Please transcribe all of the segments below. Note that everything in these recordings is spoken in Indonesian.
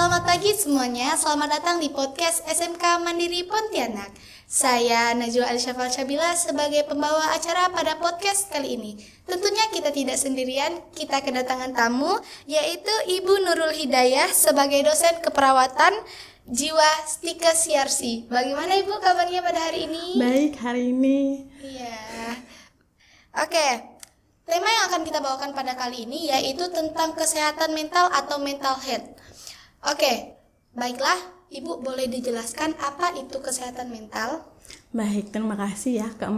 selamat pagi semuanya. Selamat datang di podcast SMK Mandiri Pontianak. Saya Najwa Alsyafal Syabila sebagai pembawa acara pada podcast kali ini. Tentunya kita tidak sendirian, kita kedatangan tamu, yaitu Ibu Nurul Hidayah sebagai dosen keperawatan jiwa Stikes CRC. Bagaimana Ibu kabarnya pada hari ini? Baik, hari ini. Iya. Oke. Tema yang akan kita bawakan pada kali ini yaitu tentang kesehatan mental atau mental health. Oke, baiklah, Ibu boleh dijelaskan apa itu kesehatan mental? Baik, terima kasih ya Kak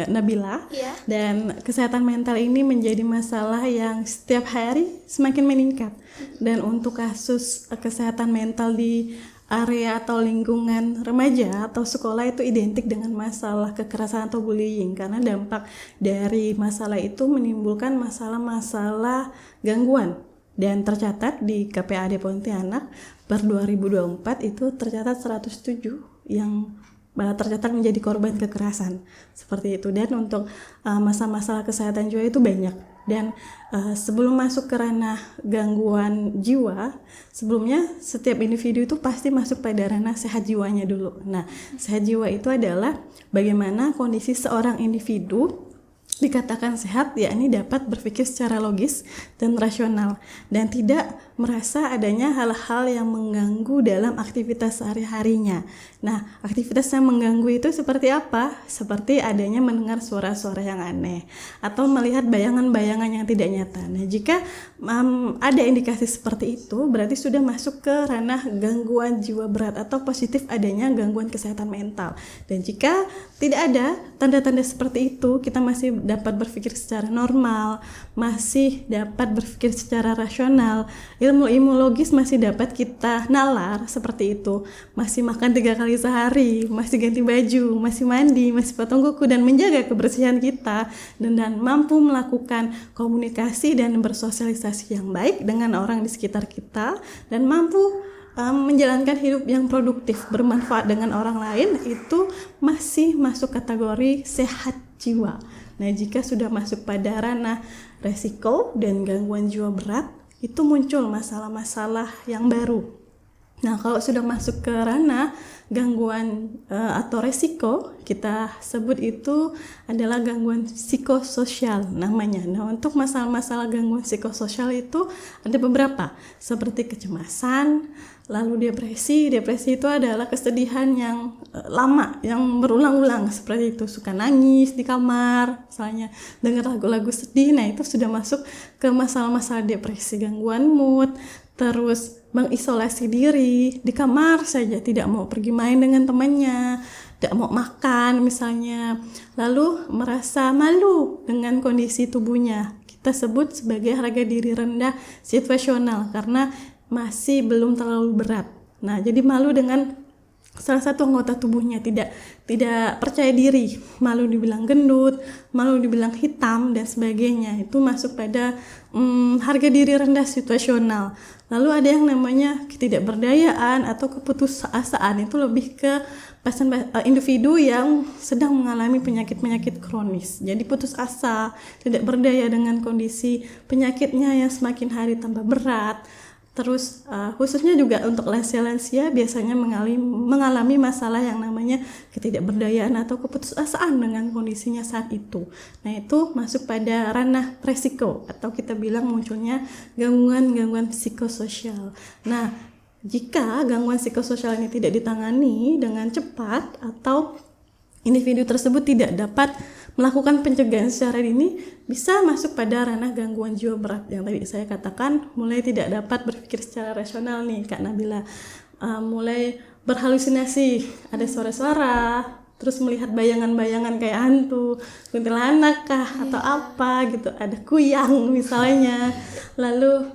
Nabila. Iya. Dan kesehatan mental ini menjadi masalah yang setiap hari semakin meningkat. Dan untuk kasus kesehatan mental di area atau lingkungan remaja atau sekolah itu identik dengan masalah kekerasan atau bullying, karena dampak dari masalah itu menimbulkan masalah-masalah gangguan. Dan tercatat di KPAD Pontianak per 2024 itu tercatat 107 yang tercatat menjadi korban kekerasan seperti itu. Dan untuk masalah kesehatan jiwa itu banyak. Dan sebelum masuk ke ranah gangguan jiwa, sebelumnya setiap individu itu pasti masuk pada ranah sehat jiwanya dulu. Nah, sehat jiwa itu adalah bagaimana kondisi seorang individu dikatakan sehat, yakni dapat berpikir secara logis dan rasional dan tidak merasa adanya hal-hal yang mengganggu dalam aktivitas sehari-harinya. Nah, aktivitas yang mengganggu itu seperti apa? Seperti adanya mendengar suara-suara yang aneh atau melihat bayangan-bayangan yang tidak nyata. Nah, jika ada indikasi seperti itu, berarti sudah masuk ke ranah gangguan jiwa berat atau positif adanya gangguan kesehatan mental. Dan jika tidak ada tanda-tanda seperti itu, kita masih dapat berpikir secara normal, masih dapat berpikir secara rasional, ilmu logis masih dapat kita nalar seperti itu, masih makan 3 kali sehari, masih ganti baju, masih mandi, masih potong kuku dan menjaga kebersihan kita, dan mampu melakukan komunikasi dan bersosialisasi yang baik dengan orang di sekitar kita, dan mampu menjalankan hidup yang produktif, bermanfaat dengan orang lain, itu masih masuk kategori sehat jiwa. Nah, jika sudah masuk pada ranah resiko dan gangguan jiwa berat, itu muncul masalah-masalah yang baru. Nah, kalau sudah masuk ke ranah gangguan atau resiko, kita sebut itu adalah gangguan psikososial namanya. Nah, untuk masalah-masalah gangguan psikososial itu ada beberapa, seperti kecemasan, lalu depresi. Depresi itu adalah kesedihan yang lama, yang berulang-ulang, seperti itu, suka nangis di kamar, misalnya dengar lagu-lagu sedih. Nah, itu sudah masuk ke masalah-masalah depresi, gangguan mood, terus mengisolasi diri di kamar saja, tidak mau pergi main dengan temannya, tidak mau makan misalnya, lalu merasa malu dengan kondisi tubuhnya. Kita sebut sebagai harga diri rendah situasional karena masih belum terlalu berat. Nah, jadi malu dengan salah satu anggota tubuhnya, tidak percaya diri, malu dibilang gendut, malu dibilang hitam dan sebagainya. Itu masuk pada harga diri rendah situasional. Lalu ada yang namanya ketidakberdayaan atau keputusasaan, itu lebih ke individu yang sedang mengalami penyakit-penyakit kronis. Jadi putus asa, tidak berdaya dengan kondisi penyakitnya yang semakin hari tambah berat. Terus khususnya juga untuk lansia-lansia biasanya mengalami masalah yang namanya ketidakberdayaan atau keputusasaan dengan kondisinya saat itu. Nah, itu masuk pada ranah resiko atau kita bilang munculnya gangguan-gangguan psikososial. Nah, jika gangguan psikososial ini tidak ditangani dengan cepat atau individu tersebut tidak dapat melakukan pencegahan secara dini, bisa masuk pada ranah gangguan jiwa berat yang tadi saya katakan, mulai tidak dapat berpikir secara rasional nih Kak Nabila, mulai berhalusinasi, ada suara-suara, terus melihat bayangan-bayangan kayak hantu, kuntilanak kah atau apa gitu, ada kuyang misalnya, lalu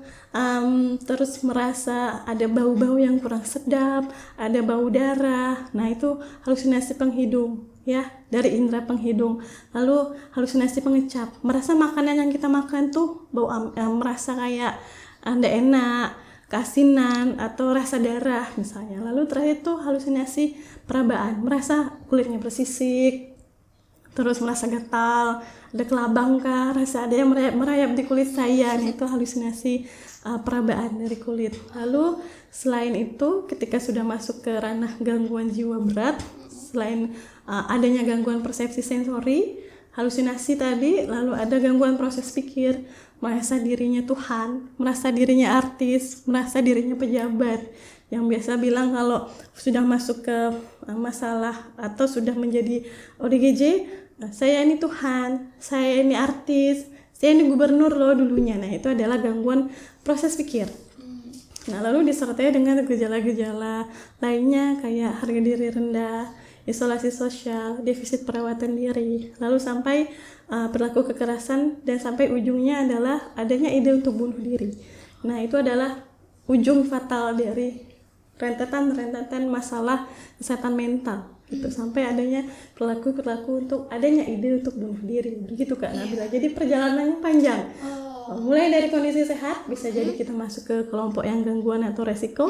terus merasa ada bau-bau yang kurang sedap, ada bau darah. Nah, itu halusinasi penghidung ya, dari indera penghidung. Lalu halusinasi pengecap, merasa makanan yang kita makan tuh bau, merasa kayak tidak enak, keasinan atau rasa darah misalnya. Lalu terakhir tuh halusinasi perabaan, merasa kulitnya bersisik, terus merasa gatal, ada kelabang kah, rasa ada yang merayap di kulit saya. Nah, itu halusinasi perabaan dari kulit. Lalu selain itu, ketika sudah masuk ke ranah gangguan jiwa berat, selain adanya gangguan persepsi sensori, halusinasi tadi, lalu ada gangguan proses pikir, merasa dirinya Tuhan, merasa dirinya artis, merasa dirinya pejabat. Yang biasa bilang kalau sudah masuk ke masalah atau sudah menjadi ODGJ, saya ini Tuhan, saya ini artis, saya ini gubernur loh dulunya. Nah, itu adalah gangguan proses pikir. Nah, lalu disertai dengan gejala-gejala lainnya kayak harga diri rendah, isolasi sosial, defisit perawatan diri, lalu sampai perilaku kekerasan, dan sampai ujungnya adalah adanya ide untuk bunuh diri. Nah, itu adalah ujung fatal dari rentetan masalah kesehatan mental gitu, sampai adanya perilaku untuk adanya ide untuk bunuh diri, begitu Kak Nabila. Jadi perjalanannya panjang. Mulai dari kondisi sehat, bisa jadi kita masuk ke kelompok yang gangguan atau resiko,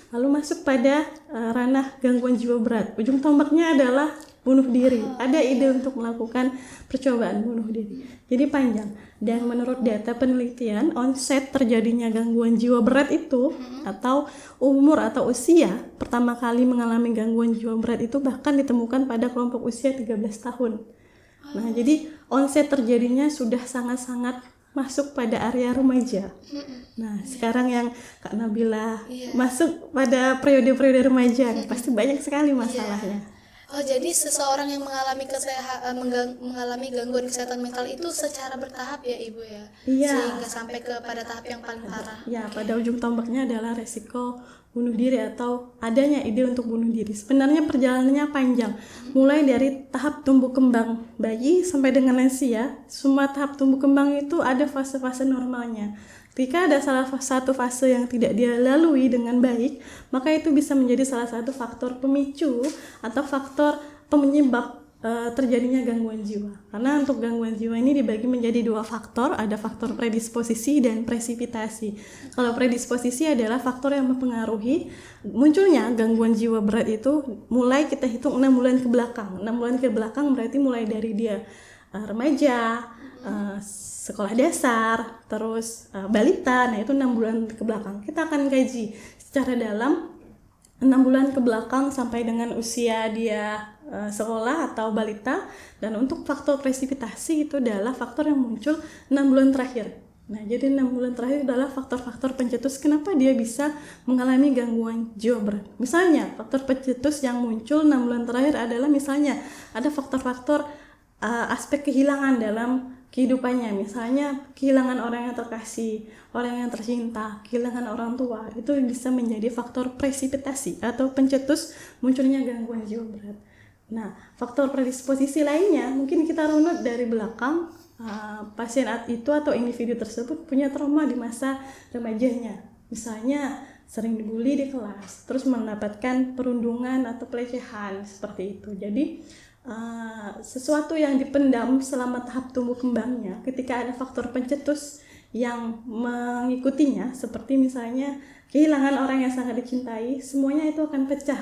lalu masuk pada ranah gangguan jiwa berat. Ujung tombaknya adalah bunuh diri. Ada ide untuk melakukan percobaan bunuh diri. Jadi panjang. Dan menurut data penelitian, onset terjadinya gangguan jiwa berat itu atau umur atau usia pertama kali mengalami gangguan jiwa berat itu bahkan ditemukan pada kelompok usia 13 tahun. Nah, jadi onset terjadinya sudah sangat-sangat masuk pada area remaja. Nah, sekarang yang Kak Nabila masuk pada periode-periode remaja, pasti banyak sekali masalahnya. Oh, jadi seseorang yang mengalami gangguan kesehatan mental itu secara bertahap ya Ibu ya? Iya. Sehingga sampai pada tahap yang paling parah. Ya, pada ujung tombaknya adalah resiko bunuh diri atau adanya ide untuk bunuh diri. Sebenarnya perjalanannya panjang, mulai dari tahap tumbuh kembang bayi sampai dengan lansia. Semua tahap tumbuh kembang itu ada fase-fase normalnya. Ketika ada salah satu fase yang tidak dia lalui dengan baik, maka itu bisa menjadi salah satu faktor pemicu atau faktor penyebab terjadinya gangguan jiwa. Karena untuk gangguan jiwa ini dibagi menjadi dua faktor, ada faktor predisposisi dan presipitasi. Kalau predisposisi adalah faktor yang mempengaruhi munculnya gangguan jiwa berat itu mulai kita hitung 6 bulan ke belakang. 6 bulan ke belakang berarti mulai dari dia remaja, sekolah dasar, terus balita. Nah, itu 6 bulan ke belakang. Kita akan kaji secara dalam 6 bulan ke belakang sampai dengan usia dia sekolah atau balita. Dan untuk faktor presipitasi itu adalah faktor yang muncul 6 bulan terakhir. Nah, jadi 6 bulan terakhir adalah faktor-faktor pencetus kenapa dia bisa mengalami gangguan jiwa berat. Misalnya, faktor pencetus yang muncul 6 bulan terakhir adalah misalnya ada faktor-faktor aspek kehilangan dalam kehidupannya, misalnya kehilangan orang yang terkasih, orang yang tercinta, kehilangan orang tua. Itu bisa menjadi faktor presipitasi atau pencetus munculnya gangguan jiwa berat. Nah, faktor predisposisi lainnya mungkin kita runut dari belakang. Pasien itu atau individu tersebut punya trauma di masa remajanya, misalnya sering dibully di kelas, terus mendapatkan perundungan atau pelecehan seperti itu. Jadi sesuatu yang dipendam selama tahap tumbuh kembangnya, ketika ada faktor pencetus yang mengikutinya, seperti misalnya kehilangan orang yang sangat dicintai, semuanya itu akan pecah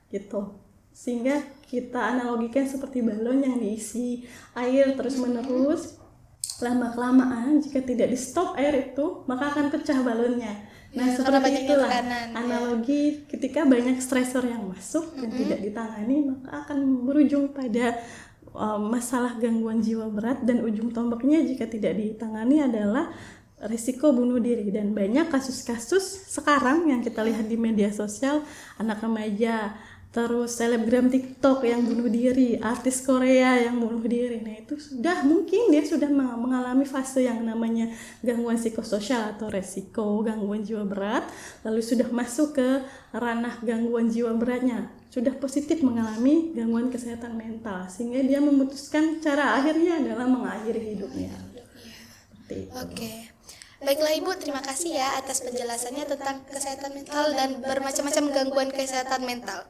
gitu. Sehingga kita analogikan seperti balon yang diisi air terus menerus, lama-kelamaan jika tidak di stop air itu, maka akan pecah balonnya. Nah, seperti itulah analogi ketika banyak stresor yang masuk dan tidak ditangani, maka akan berujung pada masalah gangguan jiwa berat, dan ujung tombaknya jika tidak ditangani adalah risiko bunuh diri. Dan banyak kasus-kasus sekarang yang kita lihat di media sosial, anak remaja, terus selebgram TikTok yang bunuh diri, artis Korea yang bunuh diri. Nah, itu mungkin dia sudah mengalami fase yang namanya gangguan psikososial atau resiko gangguan jiwa berat, lalu sudah masuk ke ranah gangguan jiwa beratnya, sudah positif mengalami gangguan kesehatan mental, sehingga dia memutuskan cara akhirnya adalah mengakhiri hidupnya. Seperti itu. Oke. Baiklah Ibu, terima kasih ya atas penjelasannya tentang kesehatan mental dan bermacam-macam gangguan kesehatan mental.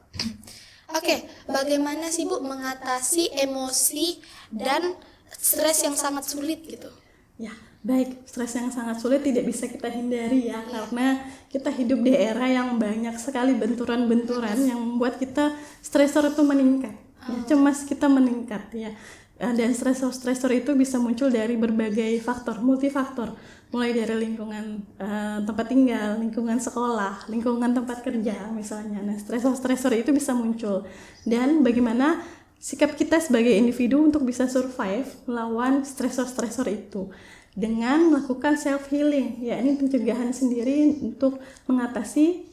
Oke, bagaimana sih Bu mengatasi emosi dan stres yang sangat sulit gitu? Ya, baik, stres yang sangat sulit tidak bisa kita hindari ya, karena kita hidup di era yang banyak sekali benturan-benturan yang membuat kita stresor itu meningkat, ya, cemas kita meningkat ya. Dan stresor-stresor itu bisa muncul dari berbagai faktor, multifaktor, mulai dari lingkungan tempat tinggal, lingkungan sekolah, lingkungan tempat kerja misalnya. Nah, stresor-stresor itu bisa muncul, dan bagaimana sikap kita sebagai individu untuk bisa survive melawan stresor-stresor itu dengan melakukan self healing, yakni pencegahan sendiri untuk mengatasi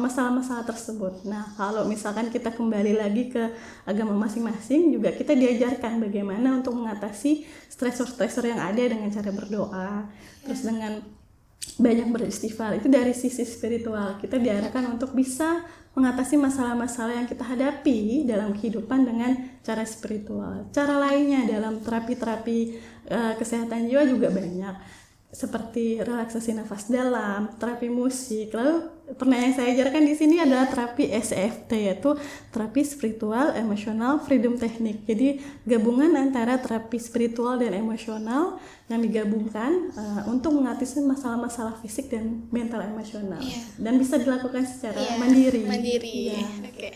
masalah-masalah tersebut. Nah, kalau misalkan kita kembali lagi ke agama masing-masing, juga kita diajarkan bagaimana untuk mengatasi stresor-stresor yang ada dengan cara berdoa, terus dengan banyak beristighfar. Itu dari sisi spiritual, kita diarahkan untuk bisa mengatasi masalah-masalah yang kita hadapi dalam kehidupan dengan cara spiritual. Cara lainnya dalam terapi-terapi kesehatan jiwa juga banyak, seperti relaksasi nafas dalam, terapi musik. Lalu yang saya ajarkan di sini adalah terapi SEFT, yaitu terapi spiritual emotional freedom technique. Jadi gabungan antara terapi spiritual dan emosional yang digabungkan untuk mengatasi masalah-masalah fisik dan mental emosional. Dan bisa dilakukan secara mandiri. Oke.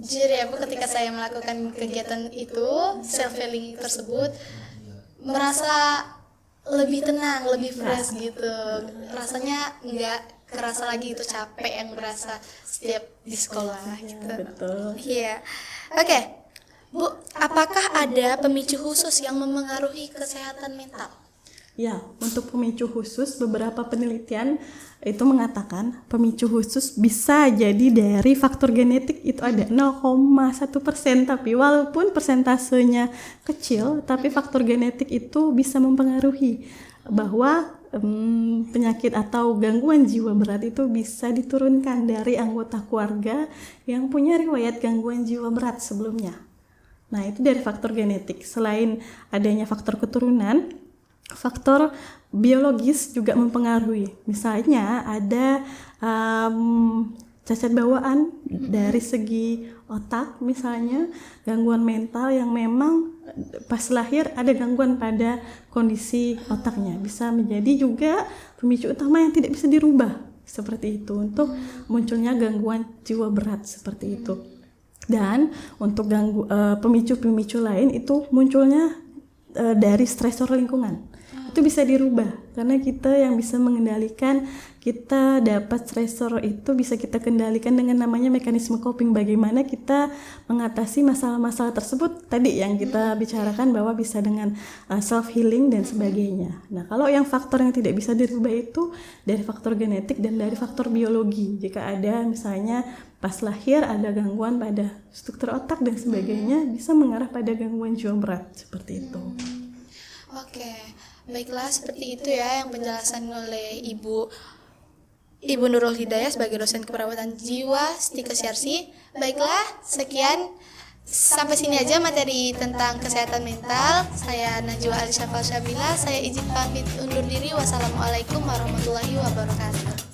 Jujur ya Bu, ketika saya melakukan kegiatan itu, self healing tersebut, merasa lebih tenang, lebih fresh gitu. Rasanya nggak kerasa lagi itu capek yang berasa setiap di sekolah gitu. Betul. Iya. Oke. Bu, apakah ada pemicu khusus yang memengaruhi kesehatan mental? Ya, untuk pemicu khusus, beberapa penelitian itu mengatakan pemicu khusus bisa jadi dari faktor genetik. Itu ada 0,1%, tapi walaupun persentasenya kecil, tapi faktor genetik itu bisa mempengaruhi bahwa penyakit atau gangguan jiwa berat itu bisa diturunkan dari anggota keluarga yang punya riwayat gangguan jiwa berat sebelumnya. Nah, itu dari faktor genetik. Selain adanya faktor keturunan, faktor biologis juga mempengaruhi. Misalnya ada cacat bawaan dari segi otak, misalnya gangguan mental yang memang pas lahir ada gangguan pada kondisi otaknya. Bisa menjadi juga pemicu utama yang tidak bisa dirubah seperti itu untuk munculnya gangguan jiwa berat seperti itu. Dan untuk pemicu-pemicu lain itu munculnya dari stresor lingkungan. Itu bisa dirubah karena kita yang bisa mengendalikan, kita dapat stresor itu bisa kita kendalikan dengan namanya mekanisme coping, bagaimana kita mengatasi masalah-masalah tersebut tadi yang kita bicarakan bahwa bisa dengan self healing dan sebagainya. Nah, kalau yang faktor yang tidak bisa dirubah itu dari faktor genetik dan dari faktor biologi. Jika ada misalnya pas lahir ada gangguan pada struktur otak dan sebagainya, bisa mengarah pada gangguan jiwa berat seperti itu. Oke, baiklah, seperti itu ya yang penjelasan oleh Ibu Nurul Hidayah sebagai dosen keperawatan jiwa Stika Syarsi. Baiklah, sekian, sampai sini aja materi tentang kesehatan mental. Saya Najwa Alsyafal Syabila, saya izin pamit undur diri. Wassalamualaikum warahmatullahi wabarakatuh.